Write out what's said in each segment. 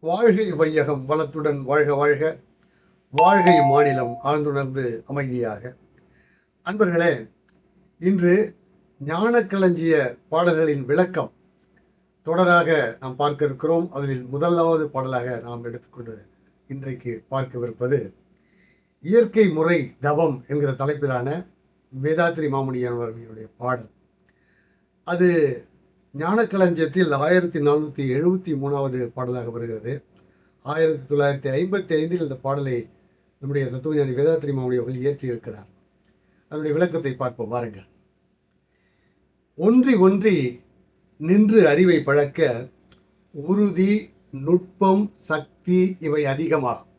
வாழ்கை வையகம் வளத்துடன் வாழ்க வாழ்க. வாழ்கை மாநிலம் ஆழ்ந்துணர்ந்து அமைதியாக. அன்பர்களே, இன்று ஞானக்களஞ்சிய பாடல்களின் விளக்கம் தொடராக நாம் பார்க்க இருக்கிறோம். அதில் முதலாவது பாடலாக நாம் எடுத்துக்கொண்டு இன்றைக்கு பார்க்கவிருப்பது இயற்கை முறை தவம் என்கிற தலைப்பிலான வேதாத்ரி மாமுனியனுடைய பாடல். அது ஞானக்களஞ்சியத்தில் 1473வது பாடலாக வருகிறது. 1955 இந்த பாடலை நம்முடைய தத்துவஞானி வேதாத்ரி மாமுனி அவர்கள் இயற்றியிருக்கிறார். அதனுடைய விளக்கத்தை பார்ப்போம் வாருங்கள். ஒன்றி ஒன்றி நின்று அறிவை பழக்க உறுதி, நுட்பம், சக்தி இவை அதிகமாகும்.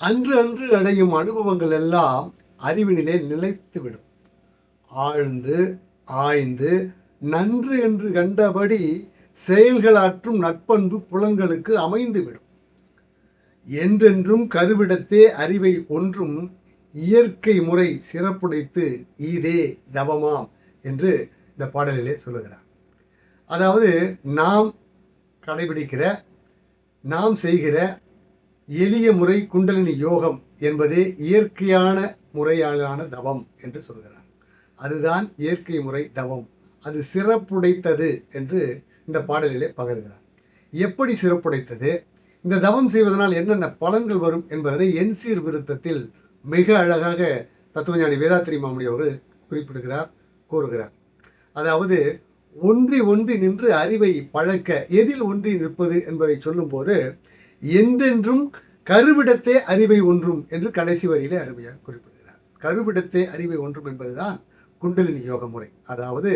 அன்று அன்று அடையும் அனுபவங்கள் எல்லாம் அறிவினிலே நிலைத்துவிடும். ஆழ்ந்து ஆய்ந்து நன்று என்று கண்டபடி செயல்களாற்றும் நற்பண்பு புலன்களுக்கு அமைந்துவிடும். என்றென்றும் கருவிடத்தே அறிவை ஒன்றும் இயற்கை முறை சிறப்புடைத்து ஈதே தவமாம் என்று இந்த பாடலிலே சொல்லுகிறார். அதாவது நாம் கடைபிடிக்கிற, நாம் செய்கிற எளிய முறை குண்டலினி யோகம் என்பதே இயற்கையான முறையாலான தவம் என்று சொல்கிறார். அதுதான் இயற்கை முறை தவம். அது சிறப்புடைத்தது என்று இந்த பாடலிலே பகர்கிறார். எப்படி சிறப்புடைத்தது, இந்த தவம் செய்வதனால் என்னென்ன பலன்கள் வரும் என்பதனை என்சீர் விருத்தத்தில் மிக அழகாக தத்துவஞானி வேதாத்ரி மாமுனி அவர்கள் குறிப்பிடுகிறார், கூறுகிறார். அதாவது ஒன்றி ஒன்றி நின்று அறிவை பழக்க, எதில் ஒன்றி நிற்பது என்பதை சொல்லும்போது என்றென்றும் கருவிடத்தே அறிவை ஒன்றும் என்று கடைசி வரியிலே அருமையாக குறிப்பிடுகிறார். கருவிடத்தே அறிவை ஒன்றும் என்பதுதான் குண்டலினி யோக முறை. அதாவது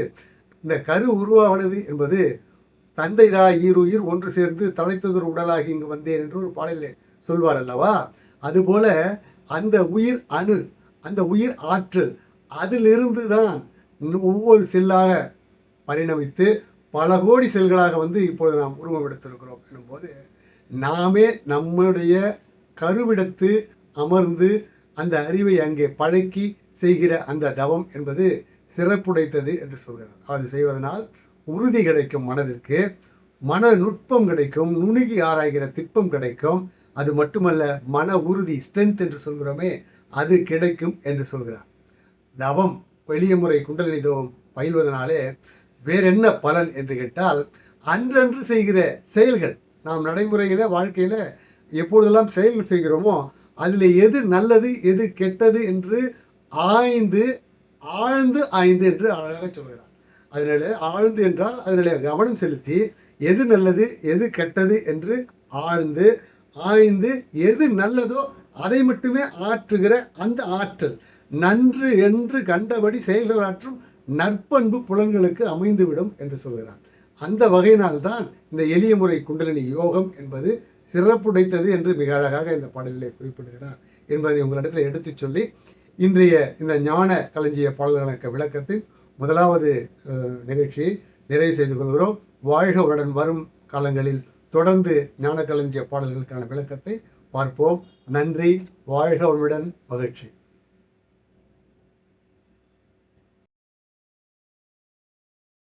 இந்த கரு உருவானது என்பது தந்தை தாய் ஈருயிர் ஒன்று சேர்ந்து தலைத்ததொரு உடலாகி இங்கு வந்தேன் என்று ஒரு பாடலில் சொல்வார் அல்லவா. அதுபோல அந்த உயிர் அணு, அந்த உயிர் ஆற்றல், அதிலிருந்து தான் ஒவ்வொரு செல்லாக பரிணமித்து பல கோடி செல்களாக வந்து இப்பொழுது நாம் உருவம் எடுத்திருக்கிறோம் என்னும்போது, நாமே நம்முடைய கருவிடத்து அமர்ந்து அந்த அறிவை அங்கே பழக்கி செய்கிற அந்த தவம் என்பது சிறப்புடைத்தது என்று சொல்கிறார். அது செய்வதனால் உறுதி கிடைக்கும், மனதிற்கு மன நுட்பம் கிடைக்கும், நுணுகி ஆராய்கிற திட்பம் கிடைக்கும். அது மட்டுமல்ல, மன உறுதி, ஸ்ட்ரென்த் என்று சொல்கிறோமே, அது கிடைக்கும் என்று சொல்கிறார். தவம், எளிய முறை குண்டலினி தவம் பயில்வதனாலே வேறென்ன பலன் என்று கேட்டால், அன்றன்று செய்கிற செயல்கள், நாம் நடைமுறையில் வாழ்க்கையில் எப்பொழுதெல்லாம் செயல்கள் செய்கிறோமோ அதில் எது நல்லது எது கெட்டது என்று ஆழ்ந்து ஆய்ந்து என்று அழகாக சொல்கிறார். அதனால ஆழ்ந்து என்றால் அதனால கவனம் செலுத்தி எது நல்லது எது கெட்டது என்று ஆழ்ந்து ஆய்ந்து எது நல்லதோ அதை மட்டுமே ஆற்றுகிற அந்த ஆற்றல் நன்று என்று கண்டபடி செயல்களாற்றும் நற்பண்பு புலன்களுக்கு அமைந்துவிடும் என்று சொல்கிறார். அந்த வகையினால்தான் இந்த எளிய முறை குண்டலினி யோகம் என்பது சிறப்புடைத்தது என்று மிக அழகாக இந்த பாடலிலே குறிப்பிடுகிறார் என்பதை உங்களிடத்தில் எடுத்து சொல்லி, இன்றைய இந்த ஞான களஞ்சிய பாடல்களுக்கு விளக்கத்தின் முதலாவது நிகழ்ச்சியை நிறைவு செய்து கொள்கிறோம். வாழ்கவுடன் வரும் காலங்களில் தொடர்ந்து ஞான களஞ்சிய பாடல்களுக்கான விளக்கத்தை பார்ப்போம். நன்றி. வாழ்கவுடன் மகிழ்ச்சி.